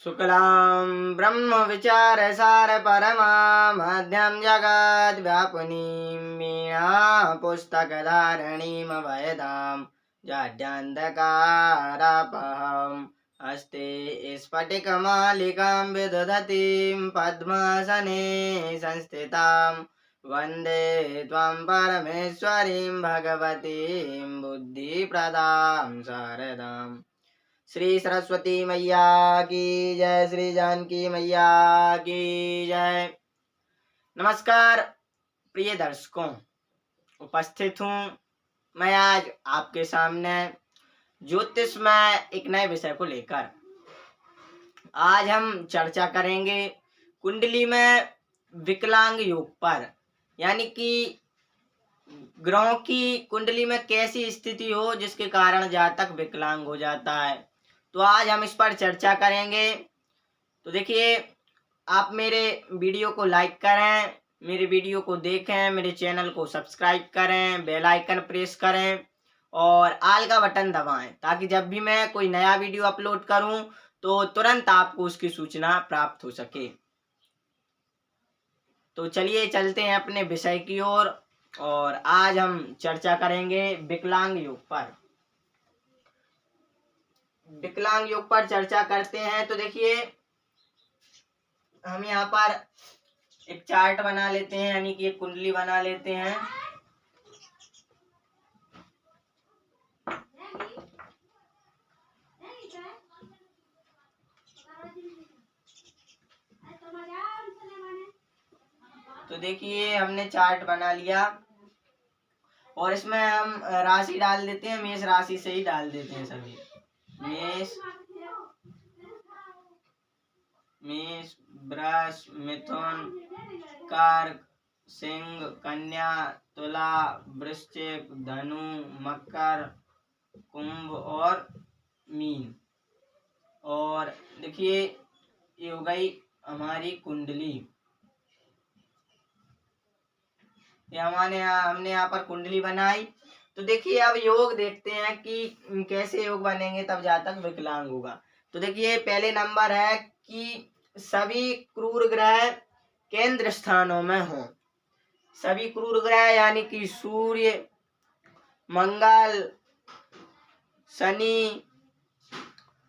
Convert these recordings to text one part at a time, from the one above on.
शुक्लां ब्रह्मविचारसार परमामध्यं जगद्व्यापिनीं वीणापुस्तकधारिणीमभयदां जाड्यान्धकारापहम् हस्ते स्फटिकमालिकां विदधतीं पद्मासने संस्थितां वन्दे त्वां परमेश्वरीं भगवतीं बुद्धिप्रदां शारदाम्। श्री सरस्वती मैया की जय, श्री जानकी मैया की जय। नमस्कार प्रिय दर्शकों, उपस्थित हूँ मैं आज आपके सामने ज्योतिष में एक नए विषय को लेकर। आज हम चर्चा करेंगे कुंडली में विकलांग योग पर, यानी कि ग्रहों की कुंडली में कैसी स्थिति हो जिसके कारण जातक विकलांग हो जाता है। तो आज हम इस पर चर्चा करेंगे। तो देखिए, आप मेरे वीडियो को लाइक करें, मेरे वीडियो को देखें, मेरे चैनल को सब्सक्राइब करें, बेल आइकन प्रेस करें और आल का बटन दबाएं, ताकि जब भी मैं कोई नया वीडियो अपलोड करूं तो तुरंत आपको उसकी सूचना प्राप्त हो सके। तो चलिए चलते हैं अपने विषय की ओर और आज हम चर्चा करेंगे विकलांग योग पर। विकलांग योग पर चर्चा करते हैं। तो देखिए, हम यहाँ पर एक चार्ट बना लेते हैं, यानी कि एक कुंडली बना लेते हैं। तो देखिए, हमने चार्ट बना लिया और इसमें हम राशि डाल देते हैं। मेष राशि से ही डाल देते हैं सभी। मेष, वृष, मिथुन, कर्क, सिंह, कन्या, तुला, वृश्चिक, धनु, मकर, कुंभ और मीन। और देखिए, ये हो गई हमारी कुंडली। ये हमने यहाँ पर कुंडली बनाई। तो देखिए, अब योग देखते हैं कि कैसे योग बनेंगे तब जातक विकलांग होगा। तो देखिए, पहले नंबर है कि सभी क्रूर ग्रह केंद्र स्थानों में हो। सभी क्रूर ग्रह यानी कि सूर्य, मंगल, शनि,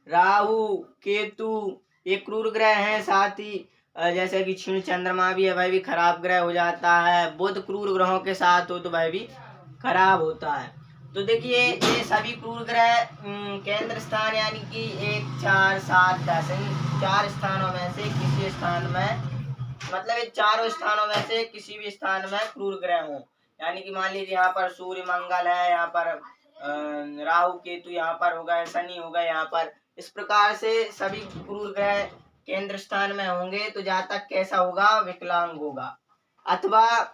राहु, केतु, ये क्रूर ग्रह हैं। साथ ही जैसे कि क्षीण चंद्रमा भी है, वह भी खराब ग्रह हो जाता है। बुध क्रूर ग्रहों के साथ हो तो वह भी खराब होता है। तो देखिए, ये सभी क्रूर ग्रह केंद्र स्थान यानी कि 1, 4, 7, 10 इन 4 स्थानों में से किसी स्थान में, मतलब ये चारों स्थानों में से किसी भी स्थान में क्रूर ग्रह हो। यानी कि मान लीजिए यहाँ पर सूर्य मंगल है, यहाँ पर राहु केतु यहाँ पर हो गए, शनि हो गए यहाँ पर। इस प्रकार से सभी क्रूर ग्रह केंद्र स्थान में होंगे तो जातक कैसा होगा? विकलांग होगा। अथवा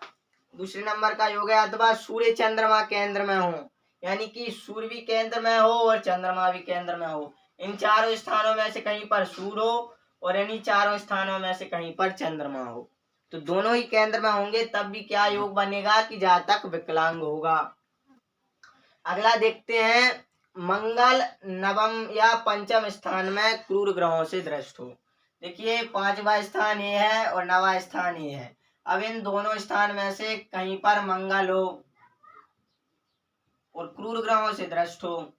दूसरे नंबर का योग है, अथवा सूर्य चंद्रमा केंद्र में हो, यानी कि सूर्य भी केंद्र में हो और चंद्रमा भी केंद्र में हो। इन चारों स्थानों में से कहीं पर सूर्य हो और इन्हीं चारों स्थानों में से कहीं पर चंद्रमा हो, तो दोनों ही केंद्र में होंगे तब भी क्या योग बनेगा? कि जातक विकलांग होगा। अगला देखते हैं, मंगल नवम या पंचम स्थान में क्रूर ग्रहों से दृष्ट हो। देखिए, 5वां स्थान ये है और 9वां स्थान ये है। अब इन दोनों स्थान में से कहीं पर मंगल हो और क्रूर ग्रहों से दृष्ट हो।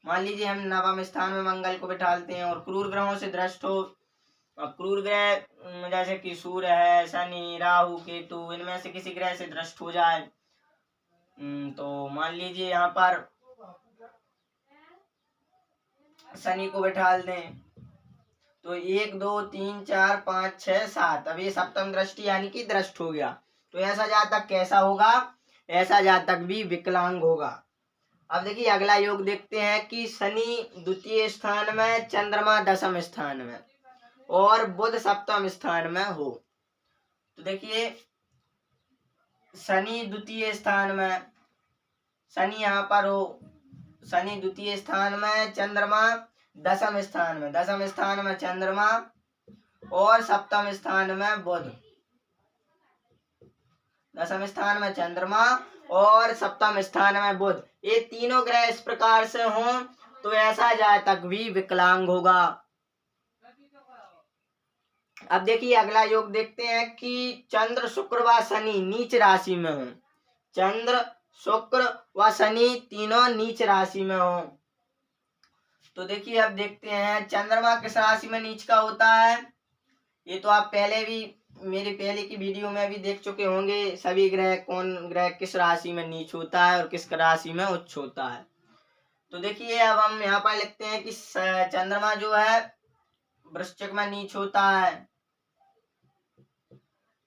मान लीजिए हम 9वें स्थान में मंगल को बिठालते हैं और क्रूर ग्रहों से दृष्ट हो। अब क्रूर ग्रह जैसे कि सूर्य है, शनि, राहु, केतु, इनमें से किसी ग्रह से दृष्ट हो जाए तो मान लीजिए यहाँ पर शनि को बिठाल दें तो 1, 2, 3, 4, 5, 6, 7, अब ये सप्तम दृष्टि यानी कि दृष्ट हो गया। तो ऐसा जातक कैसा होगा? ऐसा जातक भी विकलांग होगा। अब देखिए, अगला योग देखते हैं कि शनि द्वितीय स्थान में, चंद्रमा 10वें स्थान में और बुध 7वें स्थान में हो। तो देखिए, शनि द्वितीय स्थान में, शनि यहाँ पर हो, शनि द्वितीय स्थान में, चंद्रमा 10वें स्थान में, 10वें स्थान में चंद्रमा और 7वें स्थान में बुध। 10वें स्थान में चंद्रमा और 7वें स्थान में बुध, ये तीनों ग्रह इस प्रकार से हों तो ऐसा जातक भी विकलांग होगा। अब देखिए अगला योग देखते हैं कि चंद्र शुक्र व शनि नीच राशि में हो। चंद्र शुक्र व शनि तीनों नीच राशि में हो। तो देखिए अब देखते हैं चंद्रमा किस राशि में नीच का होता है। ये तो आप पहले भी मेरे पहले की वीडियो में भी देख चुके होंगे, सभी ग्रह कौन ग्रह किस राशि में नीच होता है और किस राशि में उच्च होता है। तो देखिए अब हम यहाँ पर लिखते हैं कि चंद्रमा जो है वृश्चिक में नीच होता है।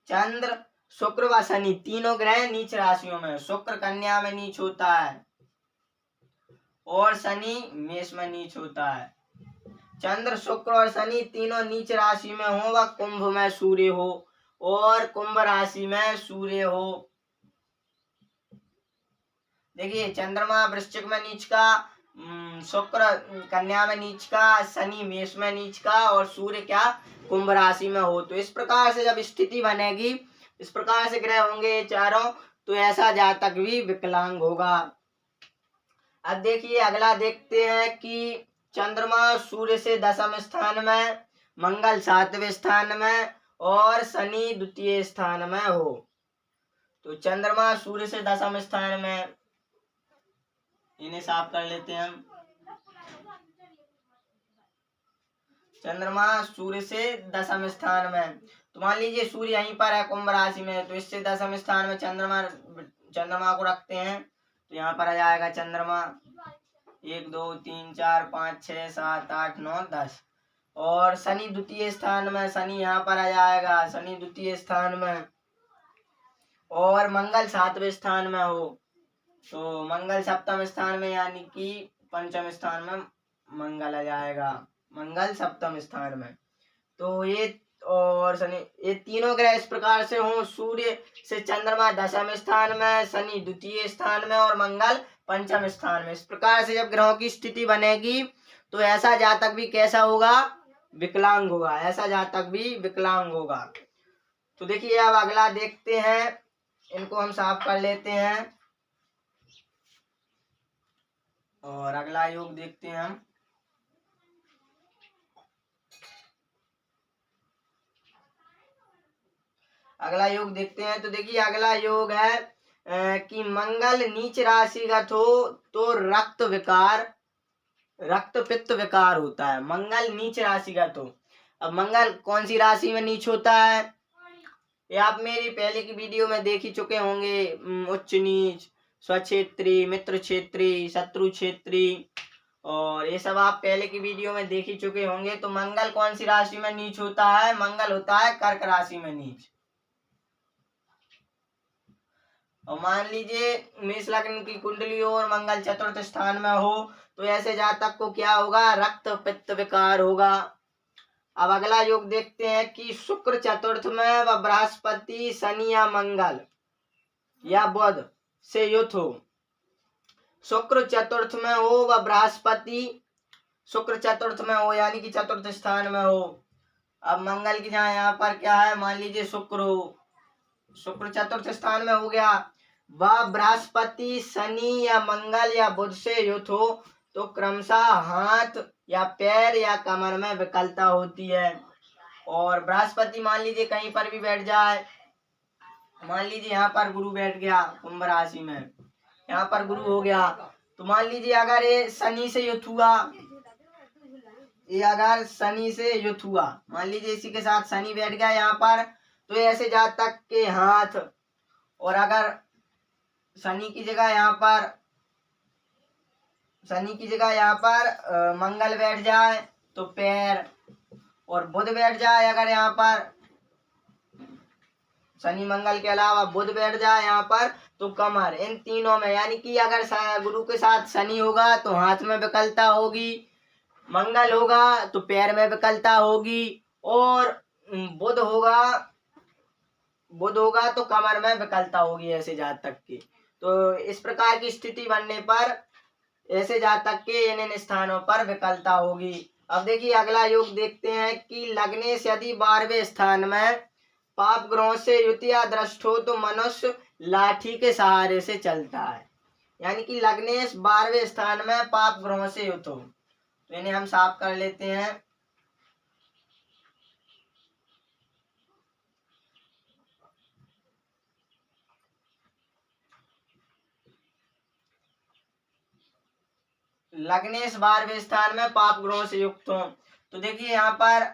चंद्र शुक्र व शनि तीनों ग्रह नीच राशियों में, शुक्र कन्या में नीच होता है और शनि मेष में नीच होता है। चंद्र शुक्र और शनि तीनों नीच राशि में हो व कुंभ में सूर्य हो और कुंभ राशि में सूर्य हो। देखिए चंद्रमा वृश्चिक में नीच का, शुक्र कन्या में नीच का, शनि मेष में नीच का और सूर्य क्या कुंभ राशि में हो। तो इस प्रकार से जब स्थिति बनेगी, इस प्रकार से ग्रह होंगे ये चारों, तो ऐसा जातक भी विकलांग होगा। अब देखिए अगला देखते हैं कि चंद्रमा सूर्य से दशम स्थान में, मंगल सातवें स्थान में और शनि द्वितीय स्थान में हो। तो चंद्रमा सूर्य से दशम स्थान में, इन्हें साफ कर लेते हैं हम। चंद्रमा सूर्य से दशम स्थान में, तो मान लीजिए सूर्य यहीं पर है कुंभ राशि में, तो इससे दशम स्थान में चंद्रमा को रखते हैं। तो यहाँ पर आ जाएगा चंद्रमा 1 2 3 4 5 6 7 8 9 10 और शनि द्वितीय स्थान में, शनि यहाँ पर आ जाएगा, शनि द्वितीय स्थान में और मंगल सातवें स्थान में हो। तो मंगल सप्तम स्थान में, यानी कि पंचम स्थान में मंगल आ जाएगा, मंगल सप्तम स्थान में। तो ये और शनि, ये तीनों ग्रह इस प्रकार से हों, सूर्य से चंद्रमा दशम स्थान में, शनि द्वितीय स्थान में और मंगल पंचम स्थान में। इस प्रकार से जब ग्रहों की स्थिति बनेगी तो ऐसा जातक भी कैसा होगा, विकलांग होगा, ऐसा जातक भी विकलांग होगा। तो देखिए अब अगला देखते हैं, इनको हम साफ कर लेते हैं और अगला योग देखते हैं हम। अगला योग देखते हैं। तो देखिए अगला योग है कि मंगल नीच राशिगत हो तो रक्त पित्त विकार होता है। मंगल नीच राशिगत हो, अब मंगल कौन सी राशि में नीच होता है, ये आप मेरी पहले की वीडियो में देख ही चुके होंगे। उच्च नीच, स्वक्षेत्री, मित्र क्षेत्री, शत्रु क्षेत्री, और ये सब आप पहले की वीडियो में देख ही चुके होंगे। तो मंगल कौन सी राशि में नीच होता है, मंगल होता है कर्क राशि में नीच। और मान लीजिए मेष लग्न की कुंडली और मंगल चतुर्थ स्थान में हो, तो ऐसे जातक को क्या होगा, रक्त पित्त विकार होगा। अब अगला योग देखते हैं कि शुक्र चतुर्थ में व बृहस्पति शनि या मंगल या बुध से युत हो। शुक्र चतुर्थ में हो व बृहस्पति शुक्र चतुर्थ में हो, यानी कि चतुर्थ स्थान में हो। अब मंगल की जहाँ यहाँ पर क्या है, मान लीजिए शुक्र हो, शुक्र चतुर्थ स्थान में हो गया, वह बृहस्पति शनि या मंगल या बुध से युत हो, तो क्रमशः हाथ या पैर या कमर में विकलता होती है। और बृहस्पति मान लीजिए कहीं पर भी बैठ जाए, मान लीजिए यहाँ पर गुरु बैठ गया कुंभ राशि में, यहाँ पर गुरु हो गया, तो मान लीजिए अगर ये शनि से युत हुआ, ये अगर शनि से युत हुआ, मान लीजिए इसी के साथ शनि बैठ गया यहाँ पर, तो ऐसे जातक के हाथ, और अगर शनि की जगह यहाँ पर मंगल बैठ जाए तो पैर, और बुध बैठ जाए अगर यहाँ पर, शनि मंगल के अलावा बुध बैठ जाए यहाँ पर, तो कमर। इन तीनों में, यानी कि अगर गुरु के साथ शनि होगा तो हाथ में विकलता होगी, मंगल होगा तो पैर में विकलता होगी, और बुध होगा तो कमर में विकलता होगी ऐसे जातक की। तो इस प्रकार की स्थिति बनने पर ऐसे जातक के इन स्थानों पर विकलता होगी। अब देखिए अगला योग देखते हैं कि लग्नेश यदि 12वें स्थान में पाप ग्रहों से युतिया दृष्ट हो तो मनुष्य लाठी के सहारे से चलता है। यानी कि लग्नेश 12वें स्थान में पाप ग्रहों से युत हो, तो इन्हें हम साफ कर लेते हैं। लग्नेश 12वें स्थान में पाप ग्रहों से युक्त हो। तो देखिए यहाँ पर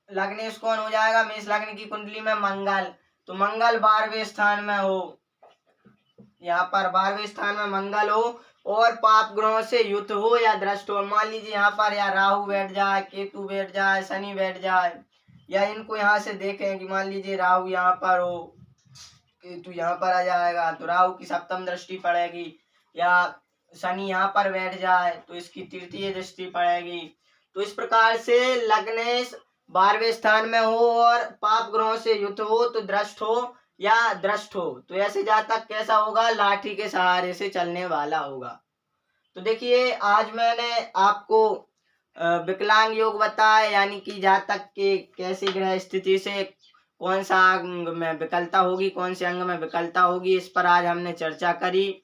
लग्नेश कौन हो जाएगा, मेष लग्न की कुंडली में मंगल, तो मंगल 12वें स्थान में हो, यहाँ पर 12वें स्थान में मंगल हो और पाप ग्रहों से युक्त हो या दृष्ट हो। मान लीजिए यहाँ पर या राहु बैठ जाए, केतु बैठ जाए, शनि बैठ जाए, या इनको यहाँ से देखें कि मान लीजिए राहु यहाँ पर हो, केतु यहाँ पर आ जाएगा तो राहु की सप्तम दृष्टि पड़ेगी, या शनि यहाँ पर बैठ जाए तो इसकी तृतीय दृष्टि पड़ेगी। तो इस प्रकार से लग्नेश 12वें स्थान में हो और पाप ग्रहों से युक्त हो तो दृष्ट हो या दृष्ट हो, तो ऐसे जातक कैसा होगा, लाठी के सहारे से चलने वाला होगा। तो देखिए आज मैंने आपको विकलांग योग बताया, यानी कि जातक के कैसी ग्रह स्थिति से कौन सा अंग में विकलता होगी, कौन से अंग में विकलता होगी, इस पर आज हमने चर्चा करी।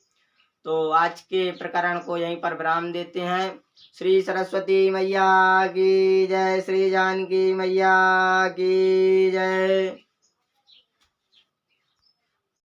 तो आज के प्रकरण को यहीं पर विराम देते हैं। श्री सरस्वती मैया की जय, श्री जानकी मैया की जय।